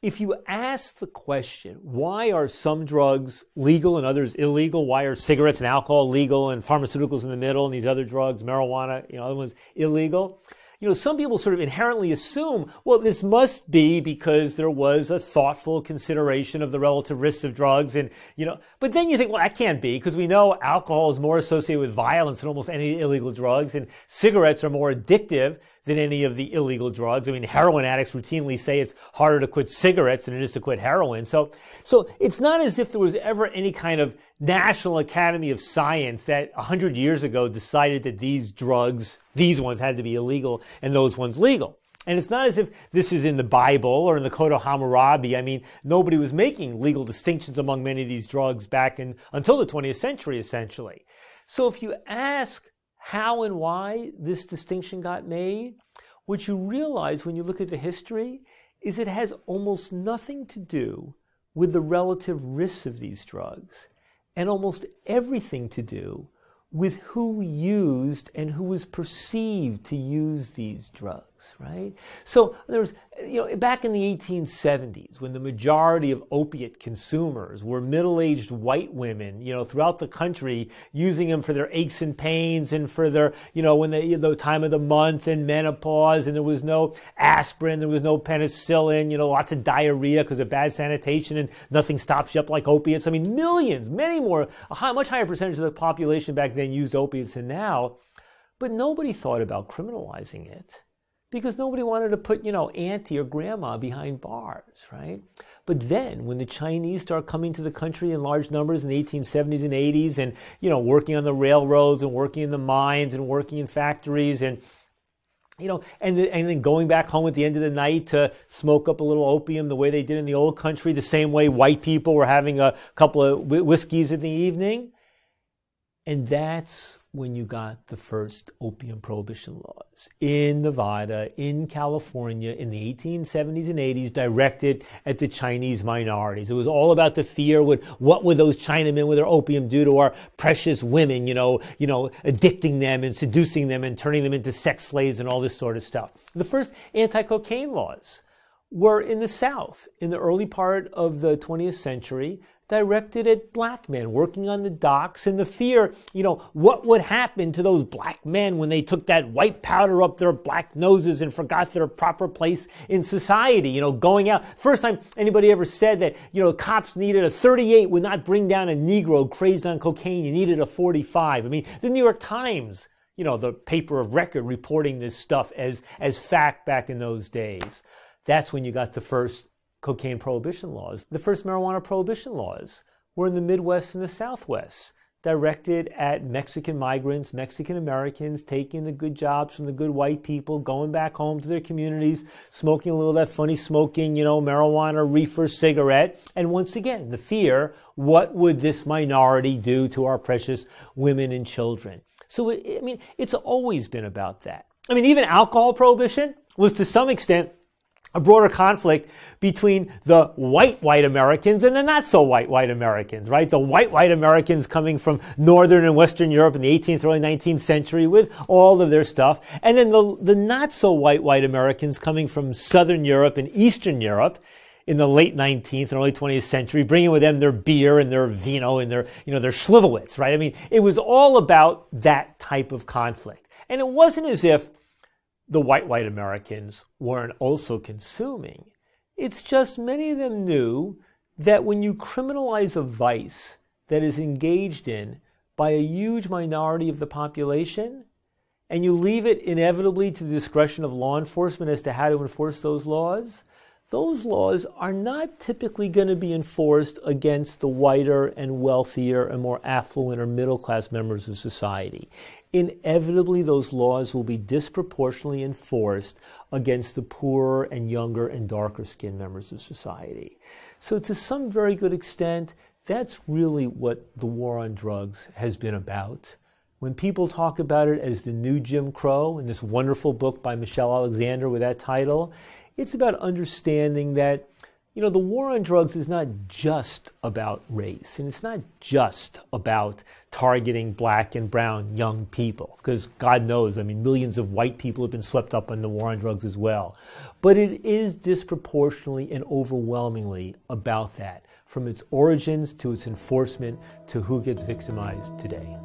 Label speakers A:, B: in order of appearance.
A: If you ask the question, why are some drugs legal and others illegal? Why are cigarettes and alcohol legal and pharmaceuticals in the middle and these other drugs, marijuana, other ones illegal? Some people sort of inherently assume, well, this must be because there was a thoughtful consideration of the relative risks of drugs. And, but then you think, well, that can't be because we know alcohol is more associated with violence than almost any illegal drugs. And cigarettes are more addictive than any of the illegal drugs. I mean, heroin addicts routinely say it's harder to quit cigarettes than it is to quit heroin. So it's not as if there was ever any kind of National Academy of Science that 100 years ago decided that these drugs, these ones had to be illegal and those ones legal. And it's not as if this is in the Bible or in the Code of Hammurabi. I mean, nobody was making legal distinctions among many of these drugs back until the 20th century, essentially. So if you ask how and why this distinction got made, what you realize when you look at the history is it has almost nothing to do with the relative risks of these drugs and almost everything to do with who used and who was perceived to use these drugs, right? So there was, back in the 1870s, when the majority of opiate consumers were middle-aged white women, throughout the country, using them for their aches and pains and for their, when the time of the month and menopause, and there was no aspirin, there was no penicillin, lots of diarrhea because of bad sanitation, and nothing stops you up like opiates. I mean, millions, many more, much higher percentage of the population back then used opiates than now, but nobody thought about criminalizing it because nobody wanted to put, auntie or grandma behind bars, right? But then when the Chinese start coming to the country in large numbers in the 1870s and 80s and, working on the railroads and working in the mines and working in factories and and then going back home at the end of the night to smoke up a little opium the way they did in the old country, the same way white people were having a couple of whiskeys in the evening. And that's when you got the first opium prohibition laws in Nevada, in California, in the 1870s and 80s, directed at the Chinese minorities. It was all about the fear with what would those Chinamen with their opium do to our precious women, addicting them and seducing them and turning them into sex slaves and all this sort of stuff. The first anti-cocaine laws were in the South in the early part of the 20th century, directed at black men working on the docks, and the fear, what would happen to those black men when they took that white powder up their black noses and forgot their proper place in society, going out. First time anybody ever said that, cops needed a 38 would not bring down a Negro crazed on cocaine. You needed a 45. I mean, the New York Times, the paper of record reporting this stuff as fact back in those days. That's when you got the first cocaine prohibition laws. The first marijuana prohibition laws were in the Midwest and the Southwest, directed at Mexican migrants, Mexican Americans, taking the good jobs from the good white people, going back home to their communities, smoking a little of that funny smoking, marijuana, reefer, cigarette. And once again, the fear, what would this minority do to our precious women and children? So, it's always been about that. Even alcohol prohibition was to some extent a broader conflict between the white Americans and the not-so-white Americans, right? The white Americans coming from Northern and Western Europe in the 18th, early 19th century with all of their stuff. And then the not-so-white Americans coming from Southern Europe and Eastern Europe in the late 19th and early 20th century, bringing with them their beer and their vino and their Schlivowitz, right? It was all about that type of conflict. And it wasn't as if the white Americans weren't also consuming. It's just many of them knew that when you criminalize a vice that is engaged in by a huge minority of the population, and you leave it inevitably to the discretion of law enforcement as to how to enforce those laws are not typically going to be enforced against the whiter and wealthier and more affluent or middle-class members of society. Inevitably, those laws will be disproportionately enforced against the poorer and younger and darker-skinned members of society. So to some very good extent, that's really what the war on drugs has been about. When people talk about it as the new Jim Crow, in this wonderful book by Michelle Alexander with that title, it's about understanding that, You know, the war on drugs is not just about race, and it's not just about targeting black and brown young people, because God knows, I mean, millions of white people have been swept up in the war on drugs as well. But it is disproportionately and overwhelmingly about that, from its origins to its enforcement to who gets victimized today.